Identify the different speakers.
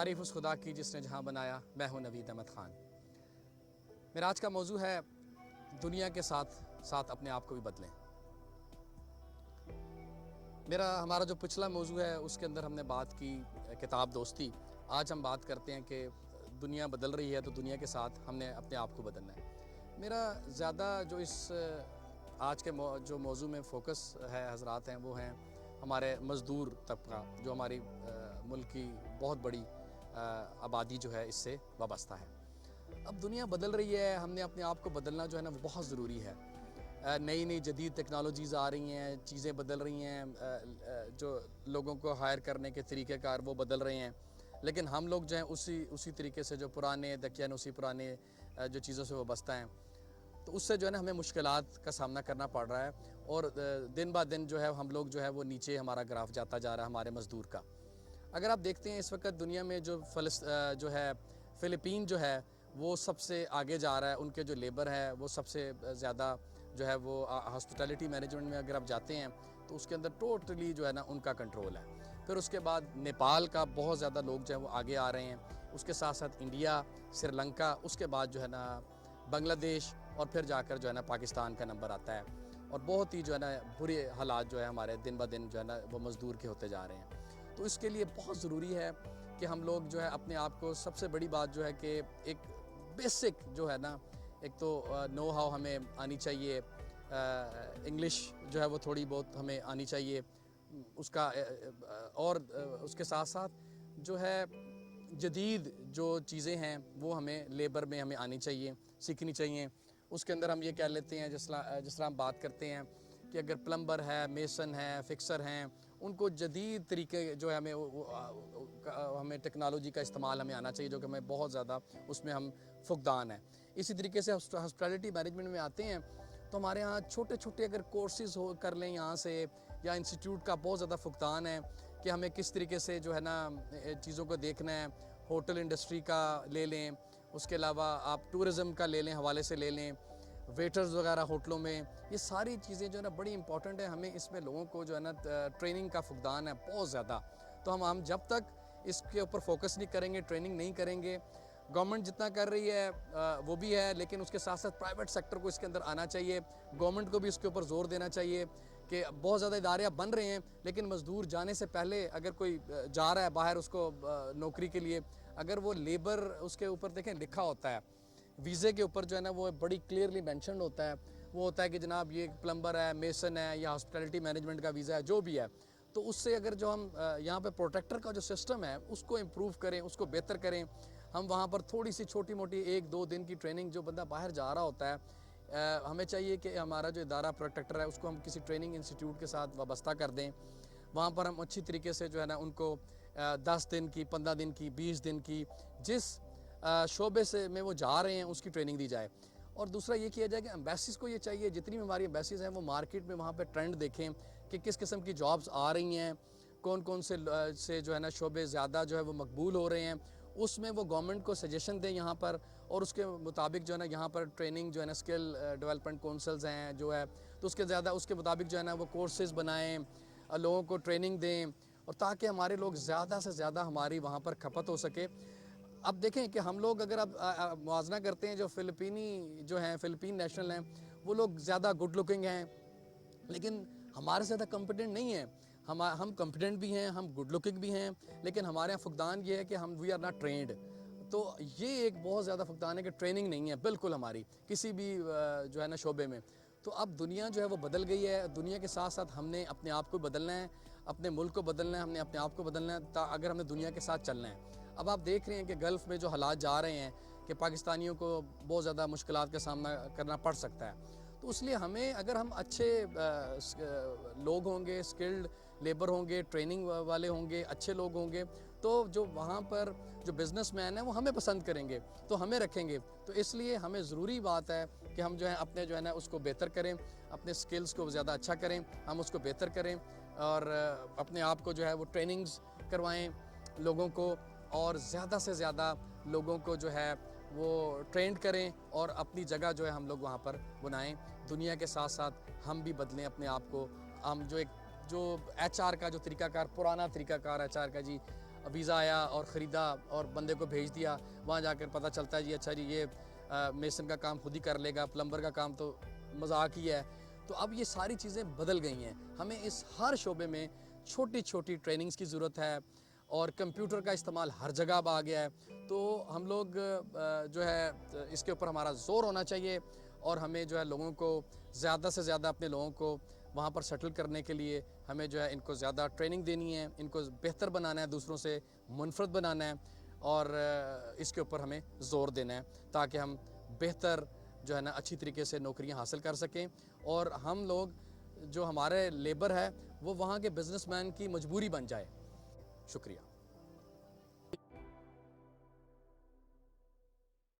Speaker 1: تعریف اس خدا کی جس نے جہاں بنایا، میں ہوں نوید احمد خان۔ میرا آج کا موضوع ہے دنیا کے ساتھ ساتھ اپنے آپ کو بھی بدلیں۔ ہمارا جو پچھلا موضوع ہے اس کے اندر ہم نے بات کی کتاب دوستی۔ آج ہم بات کرتے ہیں کہ دنیا بدل رہی ہے تو دنیا کے ساتھ ہم نے اپنے آپ کو بدلنا ہے۔ میرا زیادہ جو اس آج کے جو موضوع میں فوکس ہے حضرات ہیں وہ ہیں ہمارے مزدور طبقہ، جو ہماری ملک کی بہت بڑی آبادی جو ہے اس سے وابستہ ہے۔ اب دنیا بدل رہی ہے، ہم نے اپنے آپ کو بدلنا جو ہے نا وہ بہت ضروری ہے۔ نئی نئی جدید ٹیکنالوجیز آ رہی ہیں، چیزیں بدل رہی ہیں، جو لوگوں کو ہائر کرنے کے طریقہ کار وہ بدل رہے ہیں، لیکن ہم لوگ جو ہیں اسی طریقے سے جو پرانے دقیانوسی پرانے جو چیزوں سے وابستہ ہیں، تو اس سے جو ہے نا ہمیں مشکلات کا سامنا کرنا پڑ رہا ہے، اور دن با دن جو ہے ہم لوگ جو ہے وہ نیچے ہمارا گراف جاتا جا رہا ہے ہمارے مزدور کا۔ اگر آپ دیکھتے ہیں اس وقت دنیا میں جو ہے فلپین جو ہے وہ سب سے آگے جا رہا ہے، ان کے جو لیبر ہے وہ سب سے زیادہ جو ہے وہ ہاسپٹیلٹی مینجمنٹ میں اگر آپ جاتے ہیں تو اس کے اندر ٹوٹلی جو ہے نا ان کا کنٹرول ہے۔ پھر اس کے بعد نیپال کا بہت زیادہ لوگ جو ہے وہ آگے آ رہے ہیں، اس کے ساتھ ساتھ انڈیا، سری لنکا، اس کے بعد جو ہے نا بنگلہ دیش، اور پھر جا کر جو ہے نا پاکستان کا نمبر آتا ہے، اور بہت ہی جو ہے نا برے حالات جو ہے ہمارے دن با دن جو ہے نا وہ مزدور کے ہوتے جا رہے ہیں۔ تو اس کے لیے بہت ضروری ہے کہ ہم لوگ جو ہے اپنے آپ کو، سب سے بڑی بات جو ہے کہ ایک بیسک جو ہے نا، ایک تو نو ہاؤ ہمیں آنی چاہیے، انگلش جو ہے وہ تھوڑی بہت ہمیں آنی چاہیے، اس کا اور اس کے ساتھ ساتھ جو ہے جدید جو چیزیں ہیں وہ ہمیں لیبر میں ہمیں آنی چاہیے، سیکھنی چاہیے۔ اس کے اندر ہم یہ کہہ لیتے ہیں جس طرح ہم بات کرتے ہیں کہ اگر پلمبر ہے، میسن ہے، فکسر ہیں، ان کو جدید طریقے جو ہے ہمیں ٹیکنالوجی کا استعمال ہمیں آنا چاہیے، جو کہ ہمیں بہت زیادہ اس میں ہم فقدان ہیں۔ اسی طریقے سے ہاسپٹیلٹی مینجمنٹ میں آتے ہیں تو ہمارے ہاں چھوٹے چھوٹے اگر کورسز کر لیں یہاں سے، یا انسٹیٹیوٹ کا بہت زیادہ فقدان ہے کہ ہمیں کس طریقے سے جو ہے نا چیزوں کو دیکھنا ہے۔ ہوٹل انڈسٹری کا لے لیں، اس کے علاوہ آپ ٹورزم کا لے لیں، حوالے سے لے لیں، ویٹرز وغیرہ ہوٹلوں میں، یہ ساری چیزیں جو ہے نا بڑی امپورٹنٹ ہیں۔ ہمیں اس میں لوگوں کو جو ہے نا ٹریننگ کا فقدان ہے بہت زیادہ۔ تو ہم جب تک اس کے اوپر فوکس نہیں کریں گے، ٹریننگ نہیں کریں گے، گورنمنٹ جتنا کر رہی ہے وہ بھی ہے، لیکن اس کے ساتھ ساتھ پرائیویٹ سیکٹر کو اس کے اندر آنا چاہیے، گورنمنٹ کو بھی اس کے اوپر زور دینا چاہیے کہ بہت زیادہ ادارے اب بن رہے ہیں، لیکن مزدور جانے سے پہلے اگر کوئی جا رہا ہے باہر اس کو نوکری کے لیے، اگر وہ لیبر اس کے اوپر دیکھیں لکھا ہوتا ہے ویزے کے اوپر جو ہے نا وہ بڑی کلیئرلی مینشنڈ ہوتا ہے، وہ ہوتا ہے کہ جناب یہ پلمبر ہے، میسن ہے، یا ہاسپٹیلٹی مینجمنٹ کا ویزا ہے، جو بھی ہے، تو اس سے اگر جو ہم یہاں پہ پروٹیکٹر کا جو سسٹم ہے اس کو امپروو کریں، اس کو بہتر کریں، ہم وہاں پر تھوڑی سی چھوٹی موٹی 1-2 دن کی ٹریننگ، جو بندہ باہر جا رہا ہوتا ہے، ہمیں چاہیے کہ ہمارا جو ادارہ پروٹیکٹر ہے اس کو ہم کسی ٹریننگ انسٹیٹیوٹ کے ساتھ وابستہ کر دیں، وہاں پر ہم اچھی طریقے سے جو ہے نا ان کو 10 دن کی، 15 دن کی، 20 دن کی، جس شعبے سے میں وہ جا رہے ہیں اس کی ٹریننگ دی جائے۔ اور دوسرا یہ کیا جائے کہ ایمبیسیز کو یہ چاہیے، جتنی بھی ہماری ایمبیسیز ہیں وہ مارکیٹ میں وہاں پہ ٹرینڈ دیکھیں کہ کس قسم کی جابز آ رہی ہیں، کون کون سے جو ہے نا شعبے زیادہ جو ہے وہ مقبول ہو رہے ہیں، اس میں وہ گورنمنٹ کو سجیشن دیں یہاں پر، اور اس کے مطابق جو ہے نا یہاں پر ٹریننگ جو ہے نا اسکل ڈیولپمنٹ کونسلز ہیں جو ہے، تو اس کے مطابق جو ہے نا وہ کورسز بنائیں، لوگوں کو ٹریننگ دیں، اور تاکہ ہمارے لوگ زیادہ سے زیادہ ہماری وہاں پر کھپت ہو سکے۔ اب دیکھیں کہ ہم لوگ اگر اب موازنہ کرتے ہیں، جو فلپین نیشنل ہیں، وہ لوگ زیادہ گڈ لکنگ ہیں، لیکن ہمارے سے زیادہ کمپیٹنٹ نہیں ہیں۔ ہم کمپیٹنٹ بھی ہیں، ہم گڈ لکنگ بھی ہیں، لیکن ہمارے یہاں فقدان یہ ہے کہ وی آر ناٹ ٹرینڈ۔ تو یہ ایک بہت زیادہ فقدان ہے کہ ٹریننگ نہیں ہے بالکل ہماری کسی بھی جو ہے نا شعبے میں۔ تو اب دنیا جو ہے وہ بدل گئی ہے، دنیا کے ساتھ ساتھ ہم نے اپنے آپ کو بدلنا ہے، اپنے ملک کو بدلنا ہے، ہم نے اپنے آپ کو بدلنا ہے، اگر ہم نے دنیا کے ساتھ چلنا ہے۔ اب آپ دیکھ رہے ہیں کہ گلف میں جو حالات جا رہے ہیں کہ پاکستانیوں کو بہت زیادہ مشکلات کا سامنا کرنا پڑ سکتا ہے، تو اس لیے ہمیں، اگر ہم اچھے لوگ ہوں گے، اسکلڈ لیبر ہوں گے، ٹریننگ والے ہوں گے، اچھے لوگ ہوں گے، تو جو وہاں پر جو بزنس مین ہیں وہ ہمیں پسند کریں گے، تو ہمیں رکھیں گے۔ تو اس لیے ہمیں ضروری بات ہے کہ ہم جو ہے اپنے جو ہے نا اس کو بہتر کریں، اپنے سکلز کو زیادہ اچھا کریں، ہم اس کو بہتر کریں، اور اپنے آپ کو جو ہے وہ ٹریننگز کروائیں لوگوں کو، اور زیادہ سے زیادہ لوگوں کو جو ہے وہ ٹرینڈ کریں، اور اپنی جگہ جو ہے ہم لوگ وہاں پر بنائیں۔ دنیا کے ساتھ ساتھ ہم بھی بدلیں اپنے آپ کو۔ ہم جو ایچ آر کا جو طریقہ کار، پرانا طریقہ کار ایچ آر کا، جی ویزا آیا اور خریدا اور بندے کو بھیج دیا, وہاں جا کر پتہ چلتا ہے جی اچھا جی یہ میسن کا کام خود ہی کر لے گا, پلمبر کا کام تو مذاق ہی ہے. تو اب یہ ساری چیزیں بدل گئی ہیں. ہمیں اس ہر شعبے میں چھوٹی چھوٹی ٹریننگز کی ضرورت ہے, اور کمپیوٹر کا استعمال ہر جگہ اب آ گیا ہے. تو ہم لوگ جو ہے اس کے اوپر ہمارا زور ہونا چاہیے, اور ہمیں جو ہے لوگوں کو زیادہ سے زیادہ اپنے لوگوں کو وہاں پر سیٹل کرنے کے لیے ہمیں جو ہے ان کو زیادہ ٹریننگ دینی ہے, ان کو بہتر بنانا ہے, دوسروں سے منفرد بنانا ہے, اور اس کے اوپر ہمیں زور دینا ہے تاکہ ہم بہتر جو ہے نا اچھی طریقے سے نوکریاں حاصل کر سکیں, اور ہم لوگ جو ہمارے لیبر ہے وہ وہاں کے بزنس مین کی مجبوری بن جائے. شکریہ.